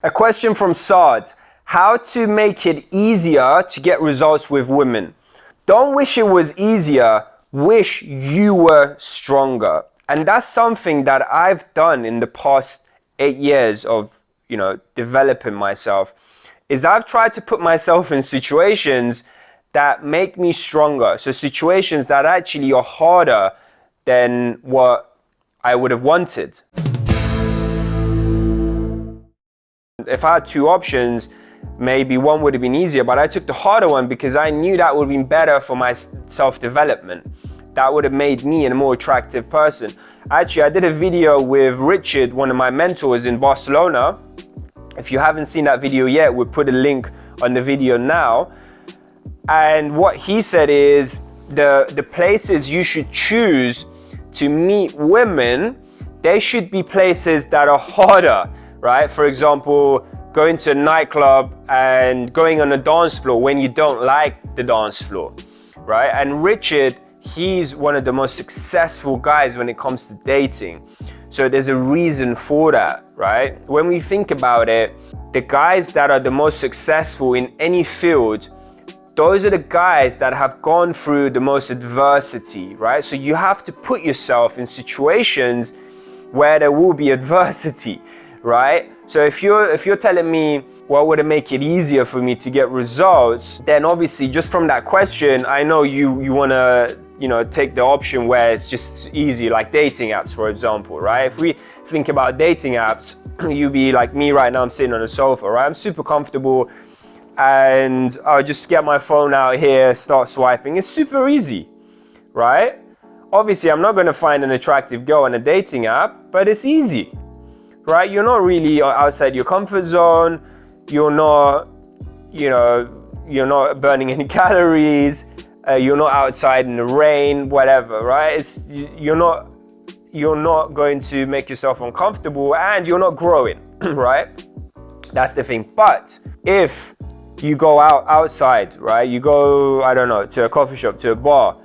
A question from Saad. How to make it easier to get results with women? Don't wish it was easier, wish you were stronger. And that's something that I've done in the past 8 years of, developing myself, is I've tried to put myself in situations that make me stronger. So situations that actually are harder than what I would have wanted. If I had two options, maybe one would have been easier, but I took the harder one because I knew that would have been better for my self-development. That would have made me a more attractive person. Actually, I did a video with Richard, one of my mentors in Barcelona. If you haven't seen that video yet, we'll put a link on the video now. And what he said is the places you should choose to meet women, they should be places that are harder, right? For example, going to a nightclub and going on a dance floor when you don't like the dance floor, right? And Richard, he's one of the most successful guys when it comes to dating. So there's a reason for that, right? When we think about it, the guys that are the most successful in any field, those are the guys that have gone through the most adversity, right? So you have to put yourself in situations where there will be adversity, right? So if you're telling me what would it make it easier for me to get results, then obviously just from that question, I know you want to take the option where it's just easy, like dating apps, for example, right? If we think about dating apps, you be like me right now, I'm sitting on a sofa, right? I'm super comfortable and I'll just get my phone out here, start swiping. It's super easy, right? Obviously, I'm not going to find an attractive girl on a dating app, but it's easy, right? You're not really outside your comfort zone. You're not burning any calories. You're not outside in the rain, whatever, right? You're not going to make yourself uncomfortable and you're not growing, right? That's the thing. But if you go outside, right? You go, I don't know, to a coffee shop, to a bar,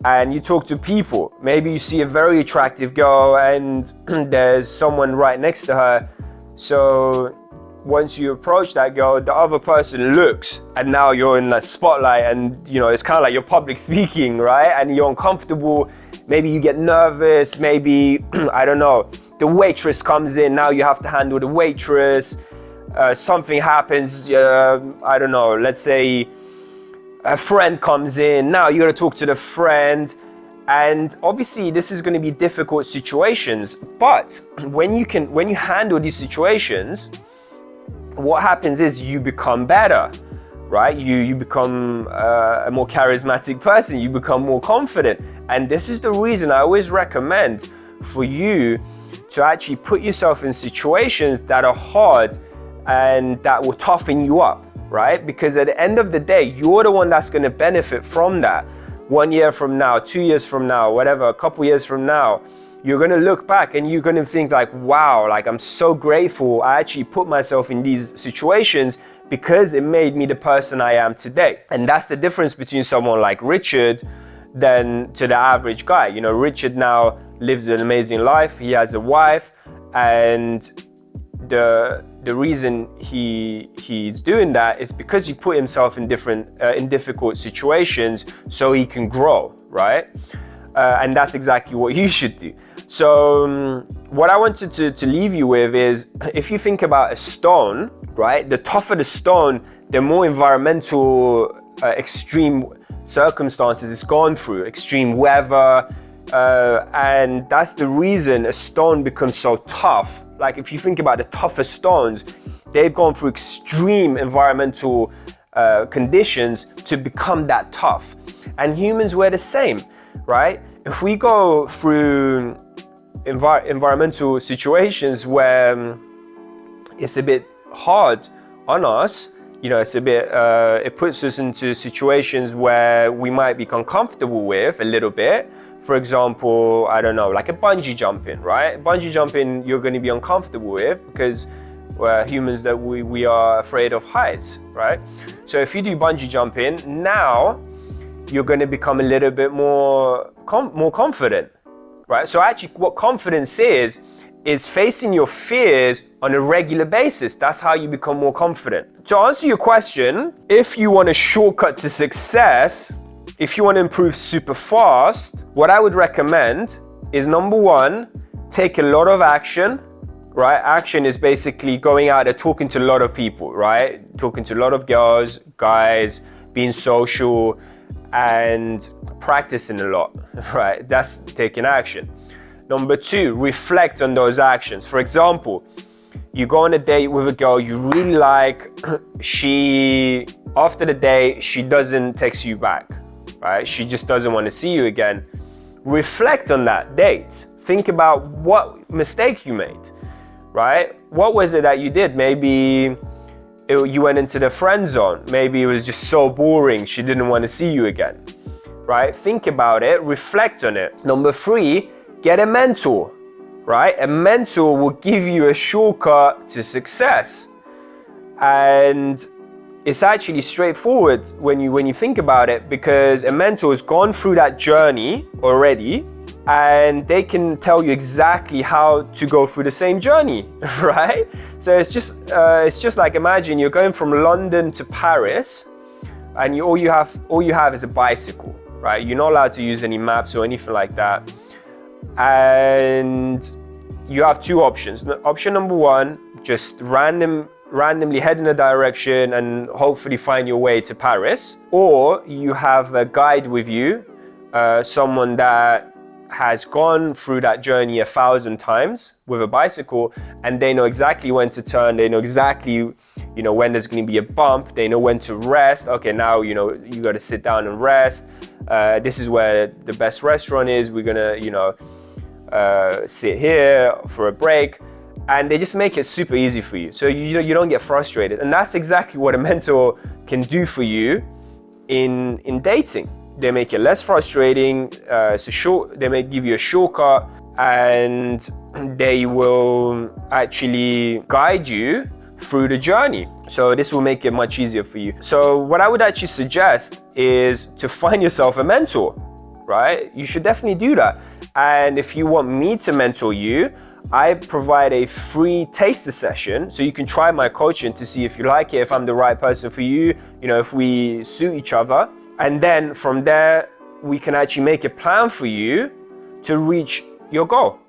and you talk to people. Maybe you see a very attractive girl and there's someone right next to her. So once you approach that girl, the other person looks and now you're in the spotlight and it's kind of like you're public speaking, right? And you're uncomfortable. Maybe you get nervous. Maybe, I don't know, the waitress comes in. Now you have to handle the waitress. Something happens, I don't know, let's say a friend comes in. Now you got to talk to the friend. And obviously this is going to be difficult situations. But when you handle these situations, what happens is you become better, right? You become a more charismatic person. You become more confident. And this is the reason I always recommend for you to actually put yourself in situations that are hard and that will toughen you up, right? Because at the end of the day, you're the one that's going to benefit from that. 1 year from now, 2 years from now, whatever, a couple years from now, you're going to look back and you're going to think like, wow, like I'm so grateful I actually put myself in these situations because it made me the person I am today. And that's the difference between someone like Richard than to the average guy. Richard now lives an amazing life. He has a wife, and the reason he's doing that is because he put himself in difficult situations so he can grow, right? And that's exactly what you should do. So what I wanted to leave you with is, if you think about a stone, right? The tougher the stone, the more environmental extreme circumstances it's gone through, extreme weather, and that's the reason a stone becomes so tough. Like if you think about the toughest stones, they've gone through extreme environmental conditions to become that tough. And humans were the same, right? If we go through environmental situations where it's a bit hard on us, it's a bit, it puts us into situations where we might be uncomfortable with a little bit. For example, I don't know, like a bungee jumping, right? Bungee jumping, you're going to be uncomfortable with because we're humans that we are afraid of heights, right? So if you do bungee jumping, now you're going to become a little bit more confident, right? So actually what confidence is is facing your fears on a regular basis. That's how you become more confident. To answer your question, if you want a shortcut to success, if you want to improve super fast, what I would recommend is, number one, take a lot of action, right? Action is basically going out and talking to a lot of people, right? Talking to a lot of girls, guys, being social, and practicing a lot, right? That's taking action. Number two, reflect on those actions. For example, you go on a date with a girl you really like, after the date, she doesn't text you back, right? She just doesn't want to see you again. Reflect on that date. Think about what mistake you made, right? What was it that you did? Maybe you went into the friend zone. Maybe it was just so boring, she didn't want to see you again, right? Think about it, reflect on it. Number three, get a mentor, right? A mentor will give you a shortcut to success. And it's actually straightforward when you think about it, because a mentor has gone through that journey already, and they can tell you exactly how to go through the same journey, right? So it's just like, imagine you're going from London to Paris, and all you have is a bicycle, right? You're not allowed to use any maps or anything like that. And you have two options. Option number one, just randomly head in a direction and hopefully find your way to Paris. Or you have a guide with you, someone that has gone through that journey 1,000 times with a bicycle, and they know exactly when to turn, they know exactly, when there's going to be a bump, they know when to rest. Okay, now, you got to sit down and rest. This is where the best restaurant is. We're going to, sit here for a break. And they just make it super easy for you. So you don't get frustrated. And that's exactly what a mentor can do for you in dating. They make it less frustrating. They may give you a shortcut, and they will actually guide you through the journey. So this will make it much easier for you. So what I would actually suggest is to find yourself a mentor, right? You should definitely do that. And if you want me to mentor you, I provide a free taster session, so you can try my coaching to see if you like it, if I'm the right person for you, if we suit each other. And then from there, we can actually make a plan for you to reach your goal.